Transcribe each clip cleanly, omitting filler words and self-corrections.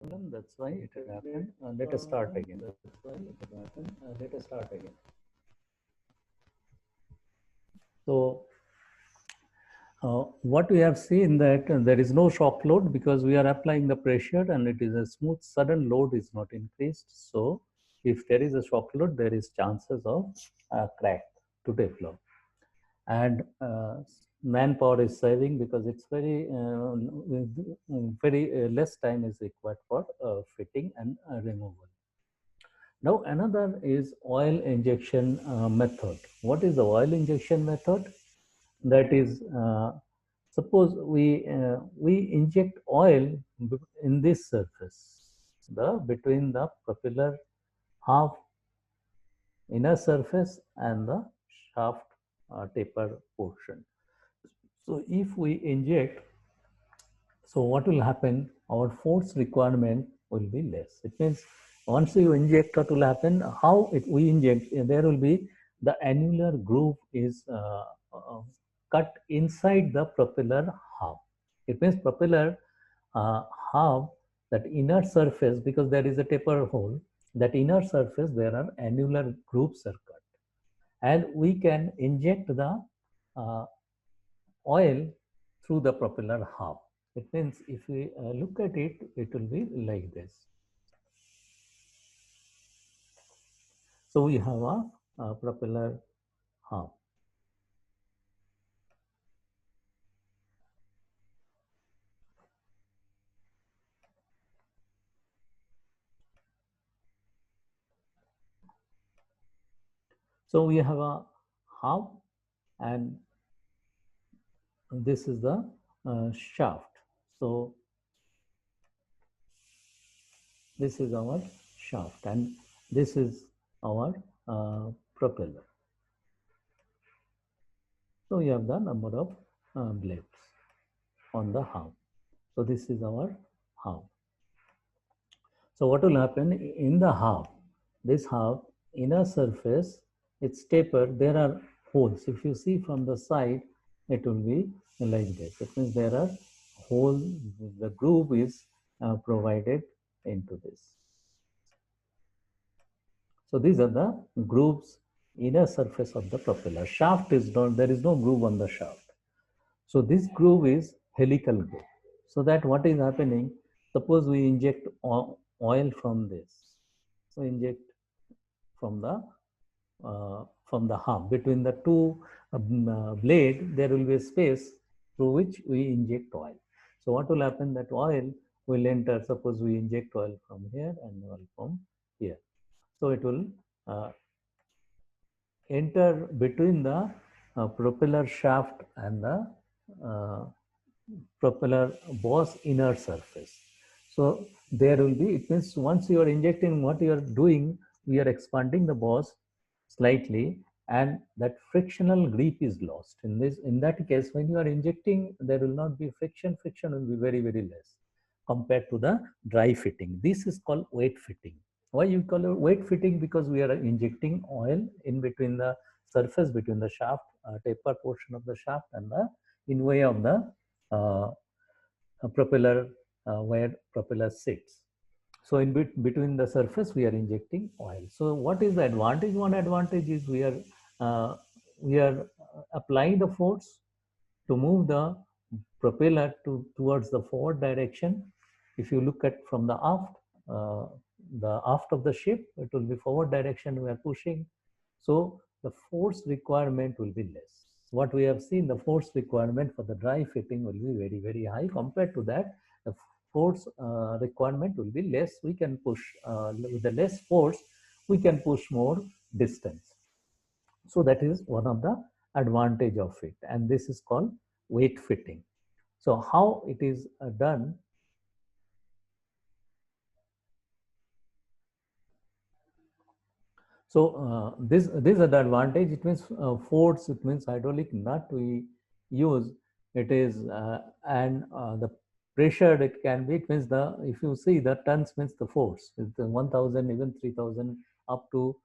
That's why it will happen. Let us start again. That's why it will happen. Let us start again. So what we have seen that there is no shock load because we are applying the pressure and it is a smooth. Sudden load is not increased. So if there is a shock load, there is chances of crack to develop. And manpower is saving because it's very less time is required for fitting and removal. Now another is oil injection method. What is the oil injection method? That is, suppose we inject oil in this surface, the between the propeller half inner surface and the shaft taper portion. So if we inject, so what will happen? Our force requirement will be less. It means once you inject, what will happen? How it we inject? There will be the annular groove is cut inside the propeller half. It means propeller half, that inner surface, because there is a taper hole. That inner surface there are annular grooves are cut, and we can inject the uh, oil through the propeller half. It means if we look at it, it will be like this. So we have a propeller half. So we have a half, and this is the shaft. So this is our shaft, and this is our propeller. So we have the number of blades on the half. So this is our half. So what will happen in the half? This half inner surface, it's tapered. There are holes. If you see from the side, it will be like this. It means there are holes. The groove is provided into this. So these are the grooves inner surface of the propeller. Shaft is not. There is no groove on the shaft. So this groove is helical groove. So that what is happening? Suppose we inject oil from this. So inject from the half between the two blade. There will be a space through which we inject oil. So what will happen? That oil will enter. Suppose we inject oil from here and oil from here. So it will uh, enter between the propeller shaft and the uh, propeller boss inner surface. So there will be, it means once you are injecting, what you are doing, we are expanding the boss slightly, and that frictional grip is lost. In that case, when you are injecting, there will not be friction. Friction will be very, very less compared to the dry fitting. This is called wet fitting. Why you call it wet fitting? Because we are injecting oil in between the surface between the shaft, taper portion of the shaft, and the in way of the uh, propeller where propeller sits. So in between the surface, we are injecting oil. So what is the advantage? One advantage is uh, we are applying the force to move the propeller towards the forward direction. If you look at from uh, the aft of the ship, it will be forward direction we are pushing. So the force requirement will be less. What we have seen, the force requirement for the dry fitting will be very, very high. Compared to that, the force requirement will be less. We can push with the less force, we can push more distance. So that is one of the advantage of it, and this is called weight fitting. So how it is done? So this is the advantage. It means force. It means hydraulic nut we use. It is and the pressure it can be. It means the, if you see the tons means the force. It's the 1,000 even 3,000 up to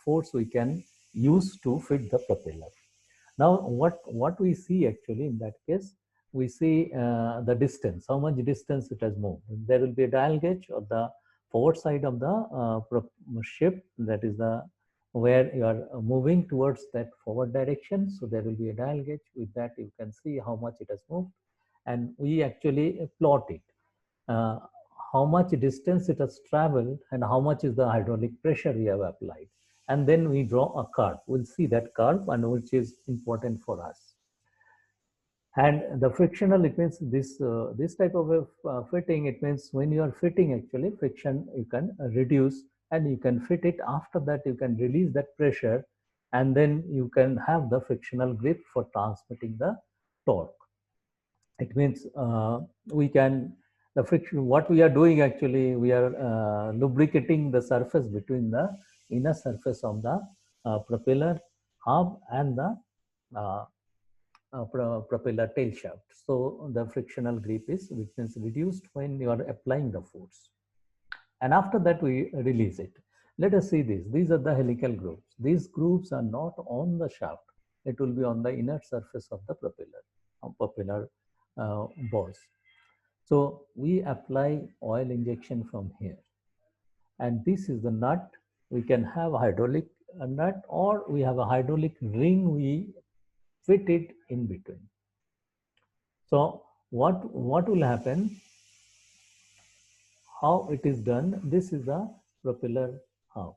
force we can use to fit the propeller. Now what we see actually in that case, we see the distance, how much distance it has moved. There will be a dial gauge on the forward side of the ship, that is the where you are moving towards that forward direction. So there will be a dial gauge. With that, you can see how much it has moved, and we actually plot it. Uh, how much distance it has traveled and how much is the hydraulic pressure we have applied. And then we draw a curve. We'll see that curve, and which is important for us. And the frictional, it means this type of fitting, it means when you are fitting, actually friction you can reduce, and you can fit it. After that, you can release that pressure, and then you can have the frictional grip for transmitting the torque. It means we can, the friction, what we are doing actually, we are lubricating the surface between the inner surface of the propeller hub and the uh, propeller tail shaft. So the frictional grip is, which means reduced when you are applying the force. And after that, we release it. Let us see this. These are the helical grooves. These grooves are not on the shaft. It will be on the inner surface of the propeller boss. So we apply oil injection from here. And this is the nut. We can have a hydraulic nut, or we have a hydraulic ring we fit it in between. So what will happen, how it is done, this is the propeller hub.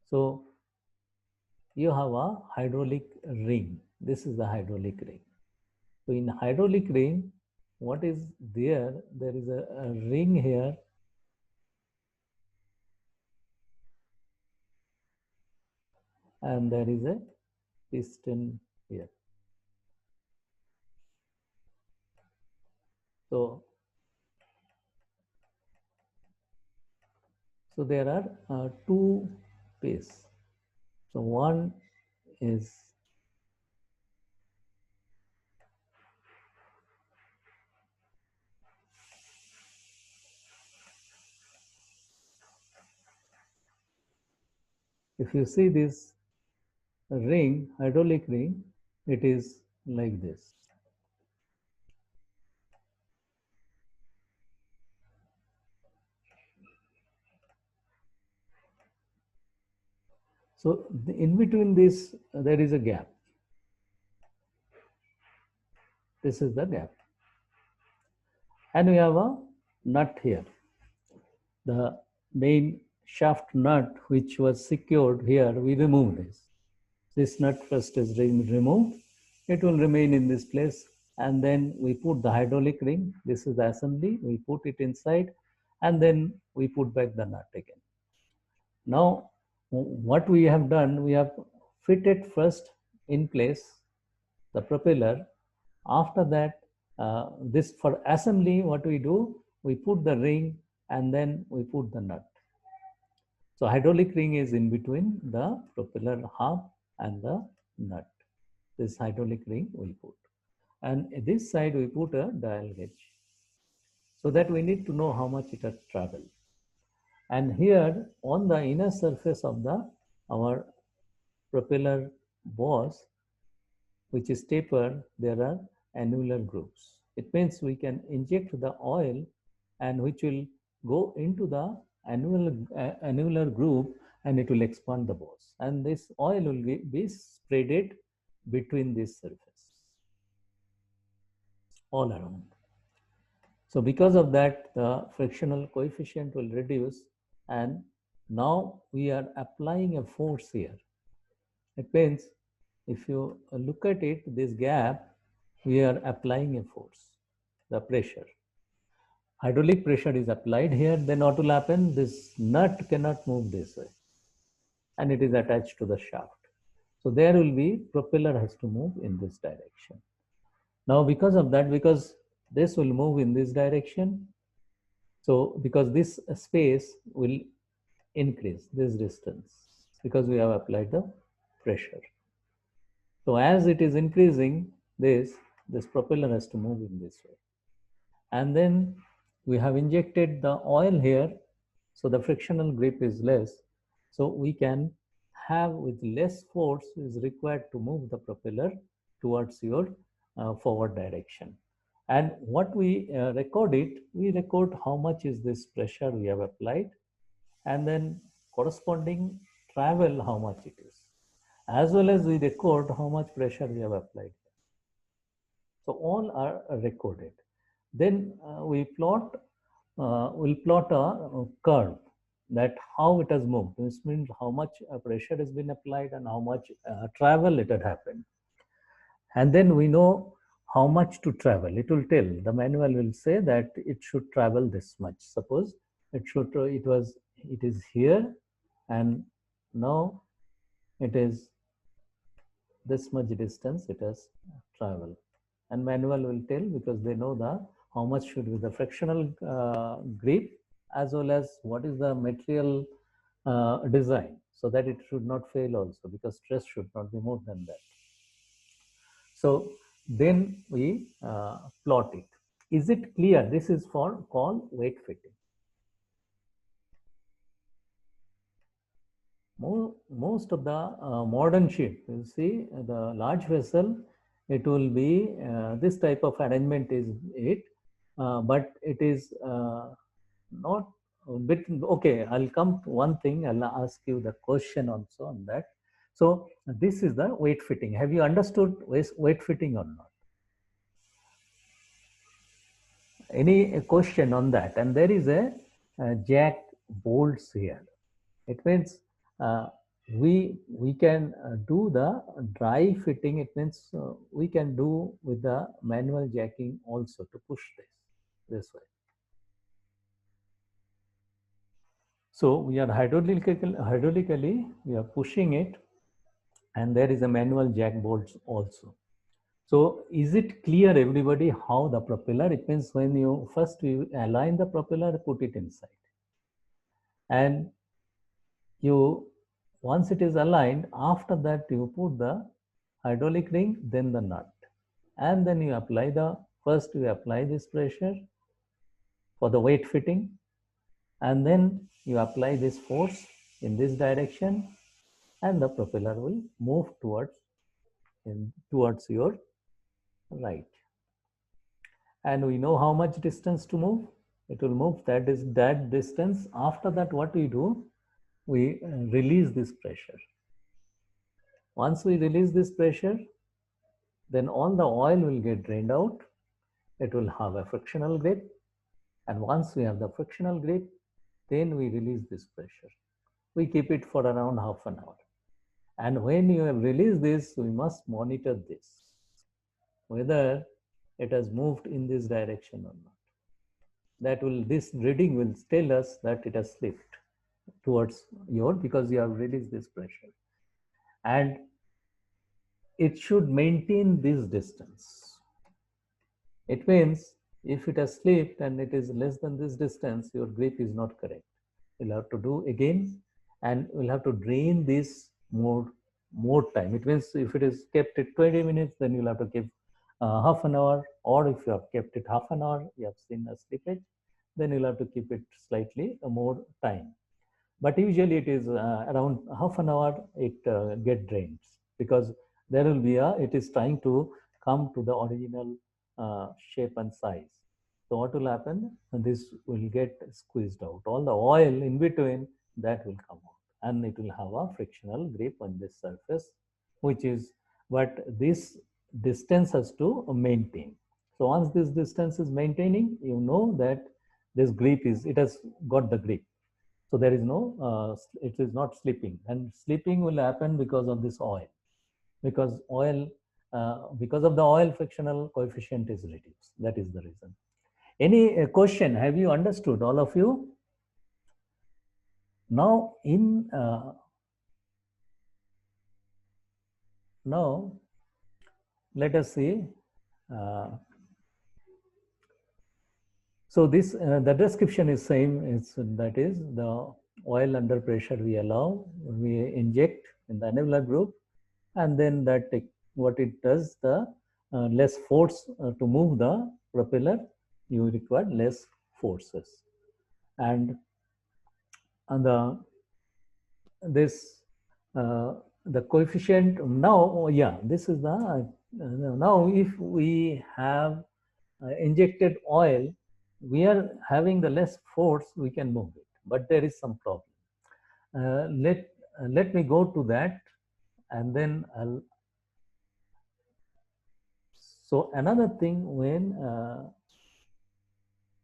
So you have a hydraulic ring. This is the hydraulic ring. So in hydraulic ring, what is there? There is a ring here, and there is a piston here. So there are two pieces. So one is if you see this ring, hydraulic ring, it is like this. So in between this, there is a gap. This is the gap. And we have a nut here. The main shaft nut, which was secured here, we removed this. This nut first is removed. It will remain in this place. And then we put the hydraulic ring. This is the assembly. We put it inside. And then we put back the nut again. Now, what we have done, we have fitted first in place the propeller. After that, this for assembly, what we do, we put the ring and then we put the nut. So hydraulic ring is in between the propeller hub and the nut. This hydraulic ring we put. And this side we put a dial gauge. So that we need to know how much it has traveled. And here on the inner surface of our propeller boss, which is tapered, there are annular grooves. It means we can inject the oil, and which will go into the annular groove, and it will expand the boss. And this oil will be spreaded between this surface all around. So because of that, the frictional coefficient will reduce, and now we are applying a force here. It means if you look at it, this gap, we are applying a force, the pressure. Hydraulic pressure is applied here, then what will happen? This nut cannot move this way, and it is attached to the shaft. So there will be, propeller has to move in this direction. Now because of that, because this will move in this direction, so because this space will increase this distance, because we have applied the pressure. So as it is increasing, this propeller has to move in this way. And then we have injected the oil here, so the frictional grip is less. So we can have, with less force is required to move the propeller towards your forward direction. And what we record it, we record how much is this pressure we have applied, and then corresponding travel, how much it is, as well as we record how much pressure we have applied. So all are recorded. Then we'll plot a curve that how it has moved. This means how much pressure has been applied and how much travel it had happened. And then we know how much to travel. It will tell, the manual will say that it should travel this much. Suppose it is here, and now it is this much distance it has traveled. And manual will tell, because they know the how much should be the frictional grip, as well as what is the material design, so that it should not fail also, because stress should not be more than that. So then we plot it. Is it clear? This is for called weight fitting. Most of the modern ship, you see the large vessel, it will be this type of arrangement is it, but it is not bit okay. I'll come to one thing. I'll ask you the question also on that. So this is the weight fitting. Have you understood weight fitting or not? Any question on that? And there is a jack bolts here. It means we can do the dry fitting. It means we can do with the manual jacking also to push this way. So we are hydraulically we are pushing it, and there is a manual jack bolts also. So is it clear, everybody, how the propeller? It means when you first you align the propeller, put it inside, and you once it is aligned, after that you put the hydraulic ring, then the nut, and then you apply first you apply this pressure for the weight fitting, and then you apply this force in this direction, and the propeller will move towards your right. And we know how much distance to move. It will move that distance. After that, what we do, we release this pressure. Once we release this pressure, then all the oil will get drained out. It will have a frictional grip, and once we have the frictional grip, then we release this pressure. We keep it for around half an hour. And when you have released this, we must monitor this, whether it has moved in this direction or not. This reading will tell us that it has slipped towards because you have released this pressure. And it should maintain this distance. It means if it has slipped and it is less than this distance, your grip is not correct. You'll have to do again, and we'll have to drain this more time. It means if it is kept at 20 minutes, then you'll have to give half an hour, or if you have kept it half an hour, you have seen a slippage, then you'll have to keep it slightly more time. But usually it is around half an hour it get drained, because there will be it is trying to come to the original shape and size. So what will happen? This will get squeezed out. All the oil in between that will come out, and it will have a frictional grip on this surface, but this distance has to maintain. So once this distance is maintaining, you know that this grip it has got the grip. So there is no, it is not slipping, and slipping will happen because of this oil, because of the oil, frictional coefficient is reduced. That is the reason. Any question? Have you understood, all of you? Now now let us see. So this the description is same. That is the oil under pressure we allow, we inject in the annular group, and then what it does, the less force to move the propeller, you require less forces, and the coefficient now, this is the Now, if we have injected oil, we are having the less force, we can move it, but there is some problem. Let me go to that, and then I'll. So another thing, when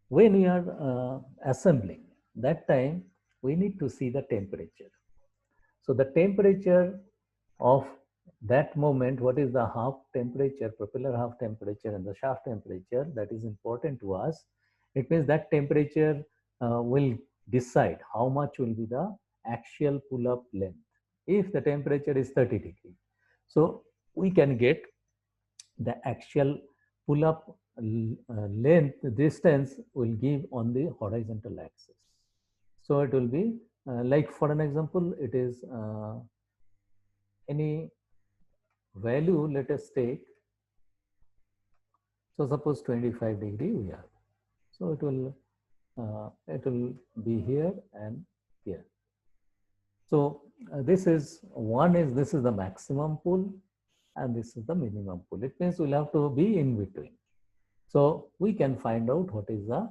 we are assembling, that time we need to see the temperature. So the temperature of that moment, what is the half temperature, propeller half temperature and the shaft temperature, that is important to us. It means that temperature will decide how much will be the axial pull-up length. If the temperature is 30 degrees, so we can get the axial pull-up length distance will give on the horizontal axis. So it will be like, for an example, it is any value, let us take. So suppose 25 degree we have. So it will be here and here. So this is the maximum pull, and this is the minimum pull. It means we'll have to be in between. So we can find out what is the